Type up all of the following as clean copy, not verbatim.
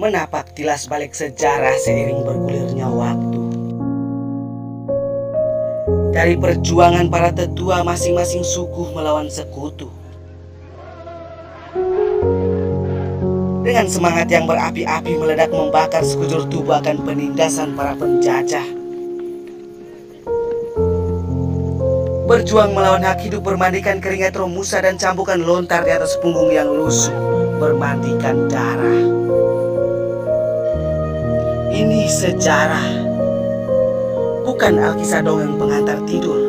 menapak tilas balik sejarah seiring bergulirnya waktu. Dari perjuangan para tetua masing-masing suku melawan sekutu. Dengan semangat yang berapi-api meledak membakar sekujur tubuh akan penindasan para penjajah. Berjuang melawan hak hidup bermandikan keringat romusa dan cambukan lontar di atas punggung yang lusuh bermandikan darah. Ini sejarah, bukan alkisah dongeng pengantar tidur.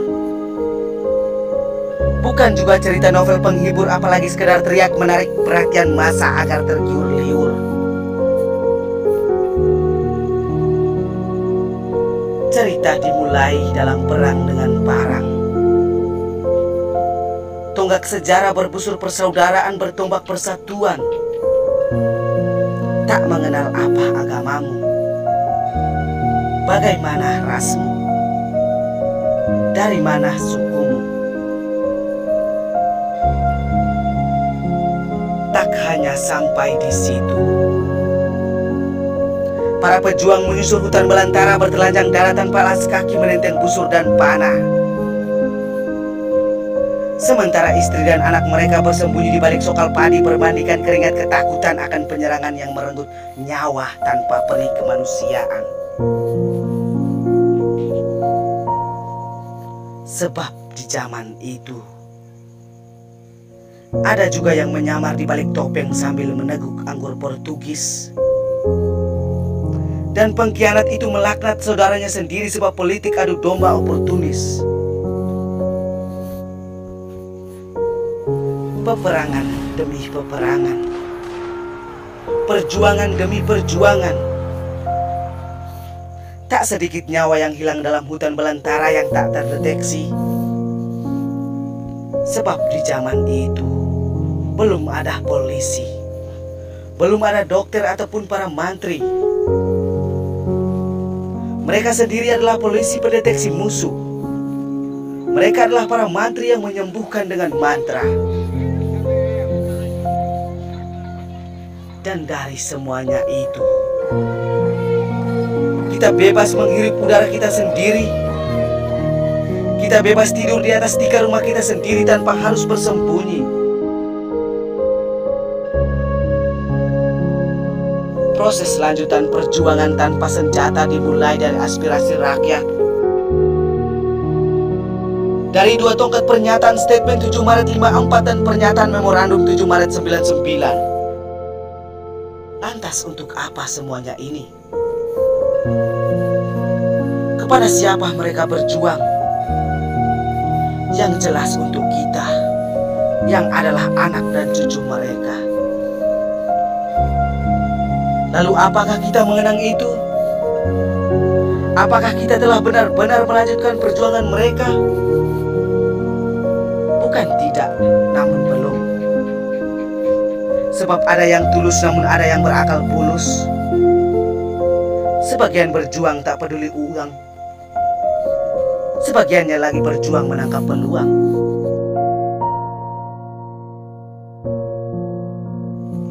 Bukan juga cerita novel penghibur, apalagi sekedar teriak menarik perhatian massa agar tergiur-liur. Cerita dimulai dalam perang dengan parang. Tonggak sejarah berbusur persaudaraan bertombak persatuan. Tak mengenal apa agamamu, bagaimana rasmu, dari mana sukumu. Tak hanya sampai di situ. Para pejuang menyusur hutan belantara bertelanjang darah tanpa alas kaki menenteng busur dan panah. Sementara istri dan anak mereka bersembunyi di balik sokal padi bermandikan keringat ketakutan akan penyerangan yang merenggut nyawa tanpa peri kemanusiaan. Sebab di zaman itu ada juga yang menyamar di balik topeng sambil meneguk anggur Portugis. Dan pengkhianat itu melaknat saudaranya sendiri sebab politik adu domba oportunis. Peperangan demi peperangan, perjuangan demi perjuangan. Tak sedikit nyawa yang hilang dalam hutan belantara yang tak terdeteksi. Sebab di zaman itu belum ada polisi, belum ada dokter ataupun para mantri. Mereka sendiri adalah polisi pendeteksi musuh. Mereka adalah para mantri yang menyembuhkan dengan mantra. Dan dari semuanya itu, kita bebas menghirup udara kita sendiri. Kita bebas tidur di atas tikar rumah kita sendiri tanpa harus bersembunyi. Proses lanjutan perjuangan tanpa senjata dimulai dari aspirasi rakyat. Dari dua tongkat pernyataan statement 7 Maret 54 dan pernyataan memorandum 7 Maret 99. Lantas untuk apa semuanya ini? Kepada siapa mereka berjuang? Yang jelas untuk kita, yang adalah anak dan cucu mereka. Lalu apakah kita mengenang itu? Apakah kita telah benar-benar melanjutkan perjuangan mereka? Bukan tidak, namun belum. Sebab ada yang tulus namun ada yang berakal bulus. Sebagian berjuang tak peduli uang. Sebagiannya lagi berjuang menangkap peluang.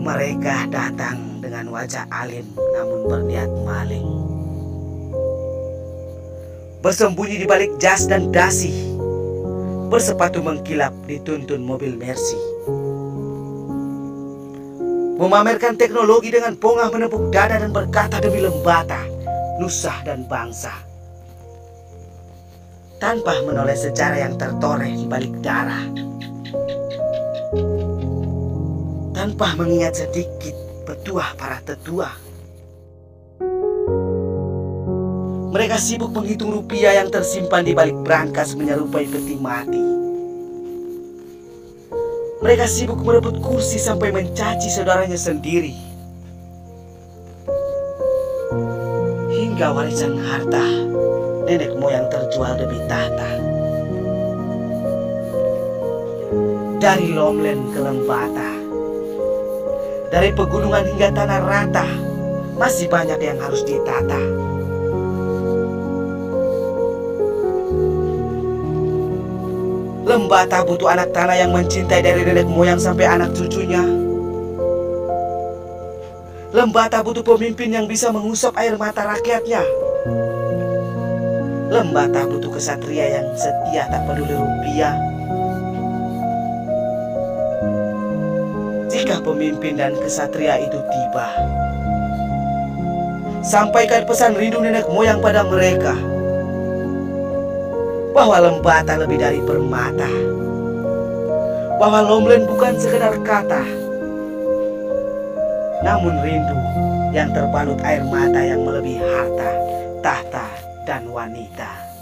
Mereka datang dengan wajah alim namun berniat maling. Bersembunyi di balik jas dan dasi. Bersepatu mengkilap dituntun mobil Mercy. Memamerkan teknologi dengan pongah menepuk dada dan berkata demi lembata, nusa dan bangsa. Tanpa menoleh sejarah yang tertoreh di balik darah. Tanpa mengingat sedikit petuah para tetua. Mereka sibuk menghitung rupiah yang tersimpan di balik brankas menyerupai peti mati. Mereka sibuk merebut kursi sampai mencaci saudaranya sendiri. Hingga warisan harta nenek moyang terjual demi tahta. Dari Lomlen ke Lembata, dari pegunungan hingga tanah rata, masih banyak yang harus ditata. Lembata butuh anak tanah yang mencintai dari nenek moyang sampai anak cucunya. Lembata butuh pemimpin yang bisa mengusap air mata rakyatnya. Lembata butuh kesatria yang setia tak peduli rupiah. Jika pemimpin dan kesatria itu tiba, sampaikan pesan rindu nenek moyang pada mereka, bahwa Lembata lebih dari permata, bahwa Lomlen bukan sekedar kata, namun rindu yang terbalut air mata yang melebihi harta, tahta, dan wanita.